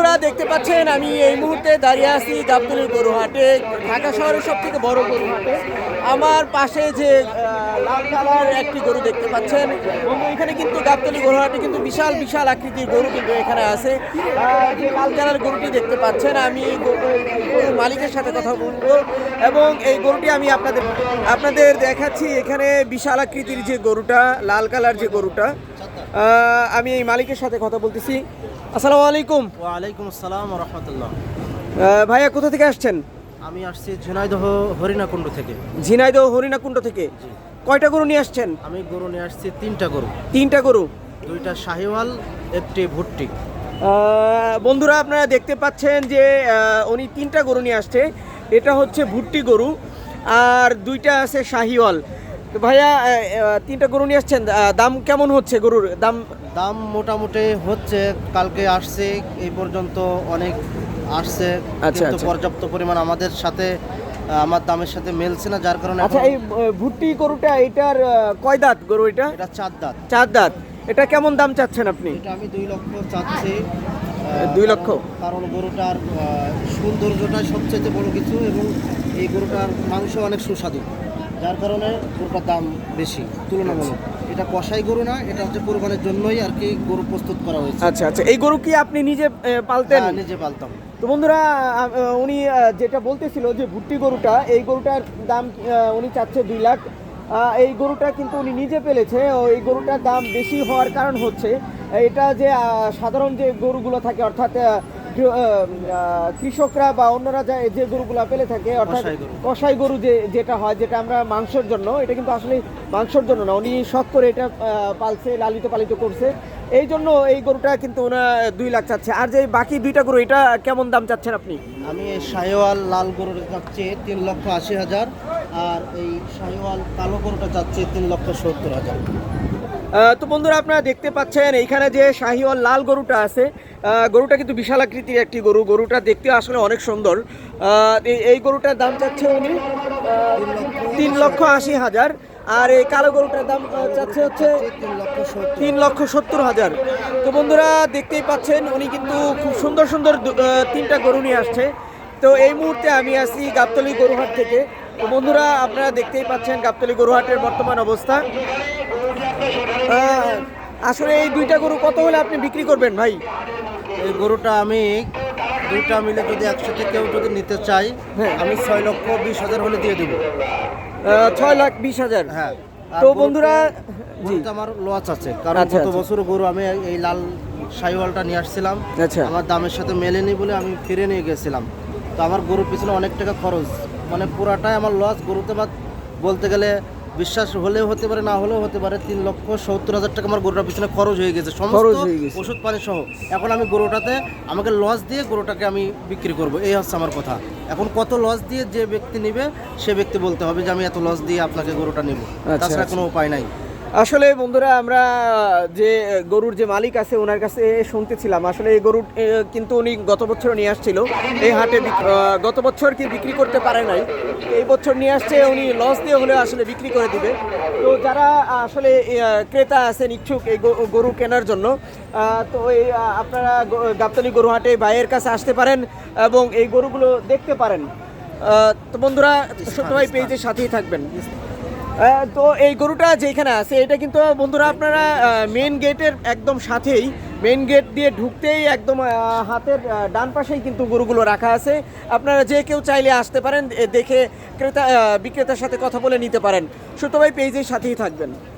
বন্ধুরা দেখতে পাচ্ছেন আমি এই মুহূর্তে দাঁড়িয়ে আছি গাবতলী গরুহাটে, ঢাকা শহরের সবথেকে বড় গরুহাটে। আমার পাশে যে লাল কালার একটি গরু দেখতে পাচ্ছেন বন্ধু, এখানে কিন্তু গাবতলী গরুহাটে কিন্তু বিশাল বিশাল আকৃতির গরু কিন্তু এখানে আছে। যে লাল কালার গরুটি দেখতে পাচ্ছেন, আমি গরুর মালিকের সাথে কথা বলবো এবং এই গরুটি আমি আপনাদের দেখাচ্ছি। এখানে বিশাল আকৃতির যে গরুটা, লাল কালার যে গরুটা, আমি এই মালিকের সাথে কথা বলতেছি। আসসালামু আলাইকুম। ওয়ালাইকুম আসসালাম ওয়া রাহমাতুল্লাহ। ভাইয়া কোথা থেকে আসছেন? আমি আসছি ঝিনাইদহ হরিণাকুণ্ড থেকে। ঝিনাইদহ হরিণাকুণ্ড থেকে। কয়টা গরু নিয়ে আসছেন? আমি গরু নিয়ে আসছি 3টা গরু। 3টা গরু, 2টা শাহিওয়াল, একটি ভুট্টি। বন্ধুরা আপনারা দেখতে পাচ্ছেন যে উনি 3টা গরু নিয়ে আসছে। এটা হচ্ছে ভুট্টি গরু আর 2টা আছে শাহিওয়াল। তো ভাইয়া 3টা গরু নিয়ে আসছেন, দাম কেমন হচ্ছে গরুর দাম? দাম মোটামুটি হচ্ছে, কালকে আসছে এই পর্যন্ত অনেক আসছে, আচ্ছা, কিন্তু আচ্ছা। পর্যাপ্ত পরিমাণ আমাদের সাথে আমার দামের সাথে মেলছে না, যার কারণে আচ্ছা, এখন এই ভুট্টি গরুটা এটার কয় দাঁত গরু? এটা এটা 4 দাঁত। 4 দাঁত। এটা কেমন দাম চাচ্ছেন আপনি? এটা আমি 2 লক্ষ চাচ্ছি। 2 লক্ষ? কারণ গরুটার সৌন্দর্যটাই সবচেয়ে বড় কিছু, এবং এই গরুটার মাংস অনেক সুস্বাদু, যার কারণে গরুটার দাম বেশি তুলনামূলক। এটা কষাই গরু না, এটা হচ্ছে কোরবানির জন্যই আর কি গরু প্রস্তুত করা হয়েছে। আচ্ছা আচ্ছা, এই গরু কি আপনি নিজে পালতেন? হ্যাঁ, নিজে পালতাম। তো বন্ধুরা, উনি যেটা বলতেছিল যে ভুট্টি গরুটা, এই গরুটার দাম উনি চাচ্ছে 2 লাখ। এই গরুটা কিন্তু উনি নিজে পেলেছে। এই গরুটার দাম বেশি হওয়ার কারণ হচ্ছে এটা যে সাধারণ যে গরুগুলো থাকে, অর্থাৎ কৃষকরা বা অন্যরা যে গরুগুলো পেলে থাকে, অর্থাৎ কসাই গরু যেটা হয়, যেটা আমরা মাংসের জন্য, এটা কিন্তু আসলে মাংসের জন্য না, উনি শখ করে এটা পালছে, লালিত পালিত করছে। এই জন্য এই গরুটা কিন্তু ওনার 2 লাখ চাচ্ছে। আর যে বাকি 2টা গরু, এটা কেমন দাম চাচ্ছেন আপনি? আমি এই শাহিওয়াল লাল গরুটা চাচ্ছি 3,80,000, আর এই শাহিওয়াল কালো গরুটা চাচ্ছি 3,70,000। তো বন্ধুরা আপনারা দেখতে পাচ্ছেন এইখানে যে শাহিওয়াল লাল গরুটা আছে, গরুটা কিন্তু বিশাল আকৃতির একটি গরু। গরুটা দেখতে আসলে অনেক সুন্দর। এই গরুটার দাম চাচ্ছে উনি 3,80,000। আর এই কালো গরুটার দাম চাচ্ছে হচ্ছে 3,70,000। তো বন্ধুরা দেখতেই পাচ্ছেন উনি কিন্তু খুব সুন্দর সুন্দর 3টা গরু নিয়ে আসছে। তো এই মুহূর্তে আমি আছি গাবতলী গরুহাট থেকে। তো বন্ধুরা আপনারা দেখতেই পাচ্ছেন গাবতলী গরুহাটের বর্তমান অবস্থা। আসলে এই 2টা গরু কত হলে আপনি বিক্রি করবেন ভাই? এই গরুটা আমি 2টা মিলে যদি একসাথে কেউ যদি নিতে চাই, হ্যাঁ, আমি 6,20,000 হলে দিয়ে দেবো। 6,20,000। হ্যাঁ। তো বন্ধুরা, জি, গরুটা আমার লস আছে, কারণ আচ্ছা, গত আচ্ছা। বছর গরু আমি এই লাল শাহিওয়ালটা নিয়ে আসছিলাম, আচ্ছা। আমার দামের সাথে মেলেনি বলে আমি ফিরে নিয়ে গেছিলাম। তো আমার গরুর পিছনে অনেক টাকা খরচ, মানে পুরাটাই আমার লস গরুতে। বাদ বলতে গেলে বিশ্বাস হলেও হতে পারে, না হলেও হতে পারে, 3,70,000 টাকা আমার গরুটার পিছনে খরচ হয়ে গেছে, সমস্ত ওষুধ পানি সহ। এখন আমি গরুটাতে আমাকে লস দিয়ে গরুটাকে আমি বিক্রি করব, এই হচ্ছে আমার কথা। এখন কত লস দিয়ে যে ব্যক্তি নেবে সে ব্যক্তি বলতে হবে যে আমি এত লস দিয়ে আপনাকে গরুটা নেব, তাছাড়া কোনো উপায় নাই। আসলে বন্ধুরা আমরা যে গরুর যে মালিক আছে ওনার কাছে শুনতেছিলাম, আসলে এই গরু কিন্তু উনি গত বছর নিয়ে আসছিল এই হাটে। গত বছর কি বিক্রি করতে পারে নাই, এই বছর নিয়ে আসছে উনি লস দিয়ে হলেও আসলে বিক্রি করে দিবে। তো যারা আসলে ক্রেতা আছেন ইচ্ছুক এই গরু কেনার জন্য, তো এই আপনারা গাবতলী গরুহাটে ভাইয়ের কাছে আসতে পারেন এবং এই গরুগুলো দেখতে পারেন। তো বন্ধুরা ছোট ভাই পেজের সাথেই থাকবেন। তো এই গরুটা যেখানে আছে এটা কিন্তু বন্ধুরা আপনারা মেন গেটের একদম সাথেই, মেন গেট দিয়ে ঢুকতেই একদম হাতের ডান পাশেই কিন্তু গরুগুলো রাখা আছে। আপনারা যে কেউ চাইলে আসতে পারেন, দেখে বিক্রেতার সাথে কথা বলে নিতে পারেন। ছোট ভাই পেজের সাথেই থাকবেন।